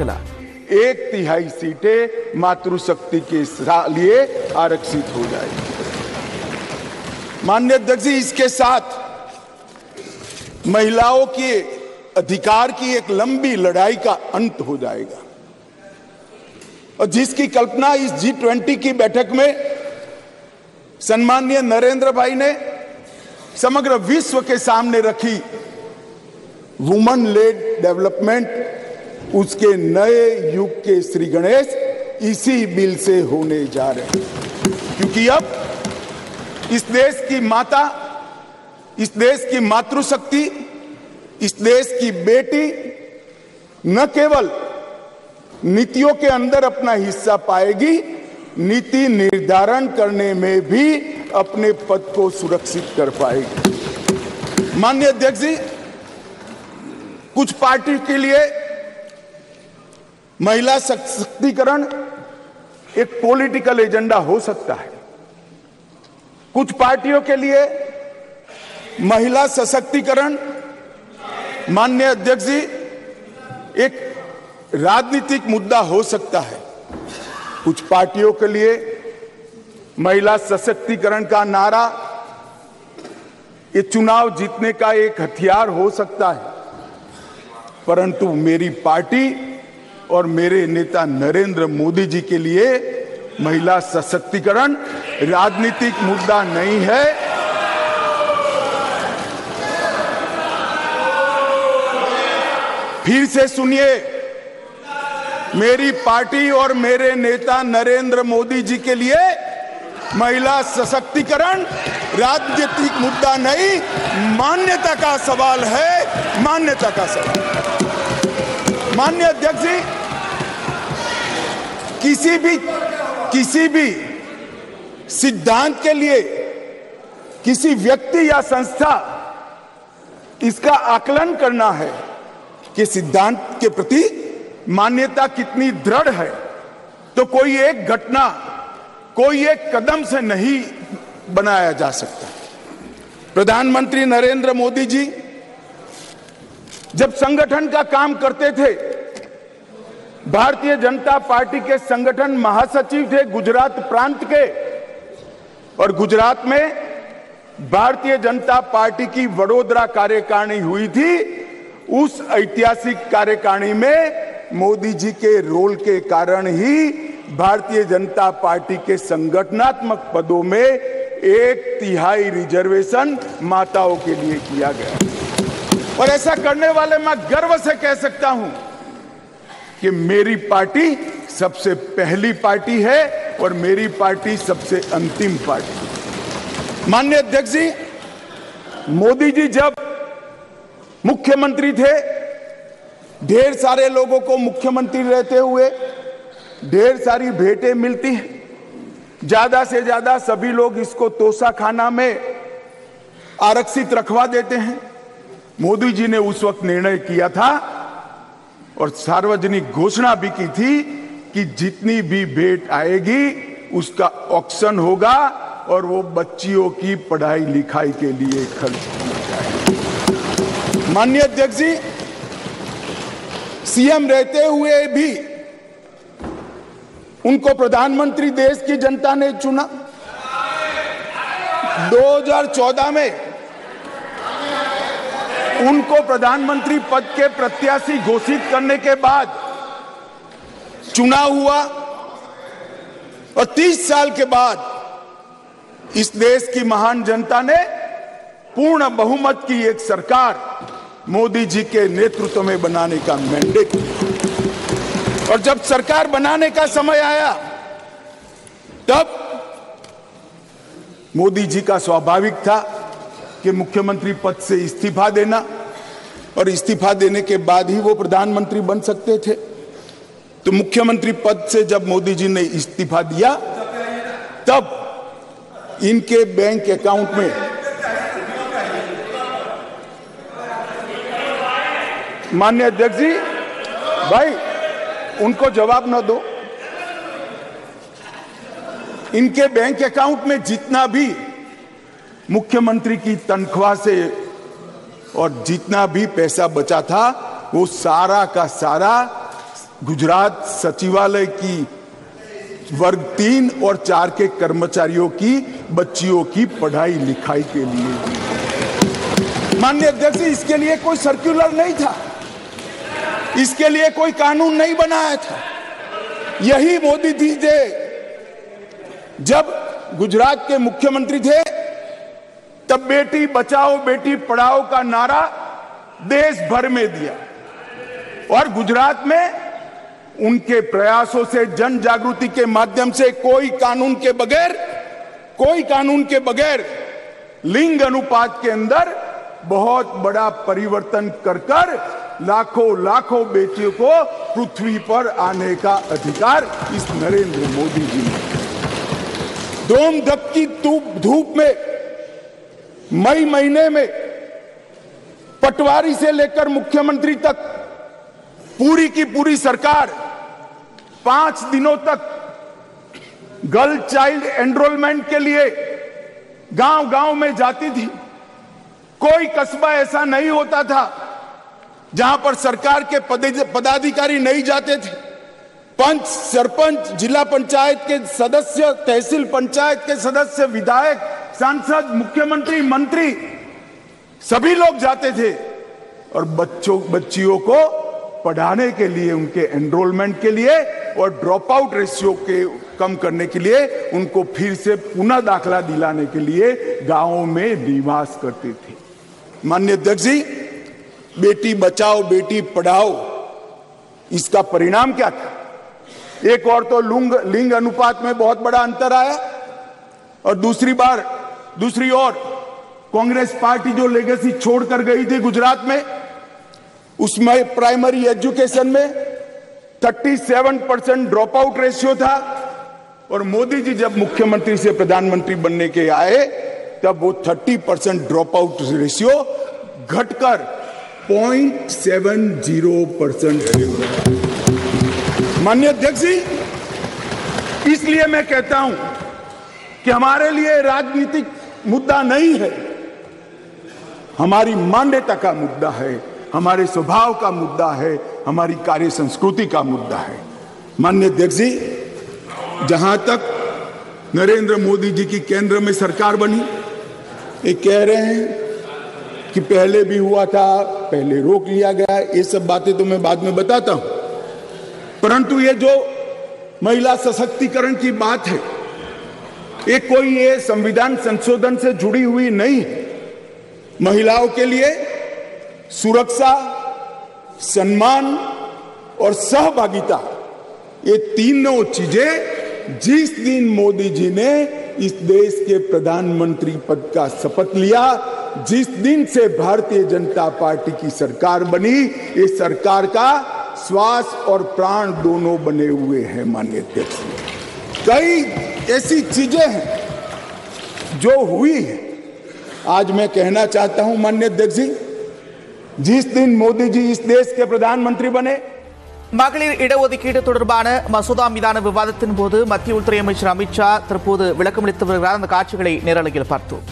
दाखिला 1/3 सीटें मातृशक्ति के लिए आरक्षित हो जाएगी। माननीय अध्यक्ष जी, इसके साथ महिलाओं के अधिकार की एक लंबी लड़ाई का अंत हो जाएगा और जिसकी कल्पना इस G20 की बैठक में सम्माननीय नरेंद्र भाई ने समग्र विश्व के सामने रखी, वुमन लेड डेवलपमेंट, उसके नए युग के श्री गणेश इसी बिल से होने जा रहे हैं। क्योंकि अब इस देश की माता, इस देश की मातृशक्ति, इस देश की बेटी न केवल नीतियों के अंदर अपना हिस्सा पाएगी, नीति निर्धारण करने में भी अपने पद को सुरक्षित कर पाएगी। माननीय अध्यक्ष जी, कुछ पार्टी के लिए महिला सशक्तिकरण एक पॉलिटिकल एजेंडा हो सकता है, कुछ पार्टियों के लिए महिला सशक्तिकरण माननीय अध्यक्ष जी एक राजनीतिक मुद्दा हो सकता है, कुछ पार्टियों के लिए महिला सशक्तिकरण का नारा ये चुनाव जीतने का एक हथियार हो सकता है, परंतु मेरी पार्टी और मेरे नेता नरेंद्र मोदी जी के लिए महिला सशक्तिकरण राजनीतिक मुद्दा नहीं है। फिर से सुनिए, मेरी पार्टी और मेरे नेता नरेंद्र मोदी जी के लिए महिला सशक्तिकरण राजनीतिक मुद्दा नहीं, मान्यता का सवाल है, मान्यता का सवाल। माननीय अध्यक्ष जी, किसी भी सिद्धांत के लिए किसी व्यक्ति या संस्था इसका आकलन करना है कि सिद्धांत के प्रति मान्यता कितनी दृढ़ है, तो कोई एक घटना, कोई एक कदम से नहीं बनाया जा सकता। प्रधानमंत्री नरेंद्र मोदी जी जब संगठन का काम करते थे, भारतीय जनता पार्टी के संगठन महासचिव थे गुजरात प्रांत के, और गुजरात में भारतीय जनता पार्टी की वडोदरा कार्यकारिणी हुई थी। उस ऐतिहासिक कार्यकारिणी में मोदी जी के रोल के कारण ही भारतीय जनता पार्टी के संगठनात्मक पदों में 1/3 रिजर्वेशन माताओं के लिए किया गया, और ऐसा करने वाले मैं गर्व से कह सकता हूं कि मेरी पार्टी सबसे पहली पार्टी है और मेरी पार्टी सबसे अंतिम पार्टी। माननीय अध्यक्ष जी, मोदी जी जब मुख्यमंत्री थे, ढेर सारे लोगों को मुख्यमंत्री रहते हुए ढेर सारी भेंटें मिलती हैं, ज्यादा से ज्यादा सभी लोग इसको तोशाखाना में आरक्षित रखवा देते हैं। मोदी जी ने उस वक्त निर्णय किया था और सार्वजनिक घोषणा भी की थी कि जितनी भी भेंट आएगी उसका ऑक्शन होगा और वो बच्चियों की पढ़ाई लिखाई के लिए खर्च किया जाएगा। माननीय अध्यक्ष जी, सीएम रहते हुए भी उनको प्रधानमंत्री देश की जनता ने चुना। 2014 में उनको प्रधानमंत्री पद के प्रत्याशी घोषित करने के बाद चुनाव हुआ और 30 साल के बाद इस देश की महान जनता ने पूर्ण बहुमत की एक सरकार मोदी जी के नेतृत्व में बनाने का मैंडेट दिया। और जब सरकार बनाने का समय आया तब मोदी जी का स्वाभाविक था कि मुख्यमंत्री पद से इस्तीफा देना, और इस्तीफा देने के बाद ही वो प्रधानमंत्री बन सकते थे। तो मुख्यमंत्री पद से जब मोदी जी ने इस्तीफा दिया तब इनके बैंक अकाउंट में माननीय अध्यक्ष जी, भाई उनको जवाब न दो, इनके बैंक अकाउंट में जितना भी मुख्यमंत्री की तनख्वाह से और जितना भी पैसा बचा था वो सारा का सारा गुजरात सचिवालय की वर्ग 3 और 4 के कर्मचारियों की बच्चियों की पढ़ाई लिखाई के लिए। माननीय अध्यक्ष, इसके लिए कोई सर्कुलर नहीं था, इसके लिए कोई कानून नहीं बनाया था। यही मोदी जी थे जब गुजरात के मुख्यमंत्री थे, तब बेटी बचाओ बेटी पढ़ाओ का नारा देश भर में दिया और गुजरात में उनके प्रयासों से, जन जागृति के माध्यम से कोई कानून के बगैर लिंग अनुपात के अंदर बहुत बड़ा परिवर्तन कर लाखों बेटियों को पृथ्वी पर आने का अधिकार इस नरेंद्र मोदी जी ने दोम धपकी धूप में मई महीने में पटवारी से लेकर मुख्यमंत्री तक पूरी की पूरी सरकार 5 दिनों तक गर्ल चाइल्ड एनरोलमेंट के लिए गांव-गांव में जाती थी। कोई कस्बा ऐसा नहीं होता था जहां पर सरकार के पदाधिकारी नहीं जाते थे। पंच, सरपंच, जिला पंचायत के सदस्य, तहसील पंचायत के सदस्य, विधायक, सांसद, मुख्यमंत्री, मंत्री सभी लोग जाते थे और बच्चियों को पढ़ाने के लिए, उनके एनरोलमेंट के लिए और ड्रॉप आउट रेशियो के कम करने के लिए, उनको फिर से पुनः दाखला दिलाने के लिए गांवों में निवास करते थे। माननीय अध्यक्ष जी, बेटी बचाओ बेटी पढ़ाओ, इसका परिणाम क्या था? एक और तो लिंग अनुपात में बहुत बड़ा अंतर आया और दूसरी ओर कांग्रेस पार्टी जो लेगेसी छोड़कर गई थी गुजरात में, उसमें प्राइमरी एजुकेशन में 37% ड्रॉप आउट रेशियो था और मोदी जी जब मुख्यमंत्री से प्रधानमंत्री बनने के आए तब वो 30% ड्रॉप आउट रेशियो घटकर 0.70%। माननीय अध्यक्ष जी, इसलिए मैं कहता हूं कि हमारे लिए राजनीतिक मुद्दा नहीं है, हमारी मान्यता का मुद्दा है, हमारे स्वभाव का मुद्दा है, हमारी कार्य संस्कृति का मुद्दा है। माननीय अध्यक्ष जी, जहां तक नरेंद्र मोदी जी की केंद्र में सरकार बनी, ये कह रहे हैं कि पहले भी हुआ था, पहले रोक लिया गया, ये सब बातें तो मैं बाद में बताता हूं। परंतु ये जो महिला सशक्तिकरण की बात है, ये संविधान संशोधन से जुड़ी हुई नहीं है। महिलाओं के लिए सुरक्षा, सम्मान और सहभागिता, ये तीनों चीजें जिस दिन मोदी जी ने इस देश के प्रधानमंत्री पद का शपथ लिया, जिस दिन से भारतीय जनता पार्टी की सरकार बनी, ये सरकार का श्वास और प्राण दोनों बने हुए हैं। माननीय अध्यक्ष, कई ऐसी चीजें हैं जो हुई है। आज मैं कहना चाहता हूं माननीय अध्यक्ष जी, जिस दिन मोदी जी इस देश के प्रधानमंत्री बने, மகளிர் இடஒதுக்கீடு தொடர்பான மசோதா மீதான விவாதத்தின் போது மத்திய உள்துறை அமைச்சர் அமித்ஷா தற்போது விளக்கமளித்து வருகிறார். அந்த காட்சிகளை நேரலையில் பார்த்தோம்.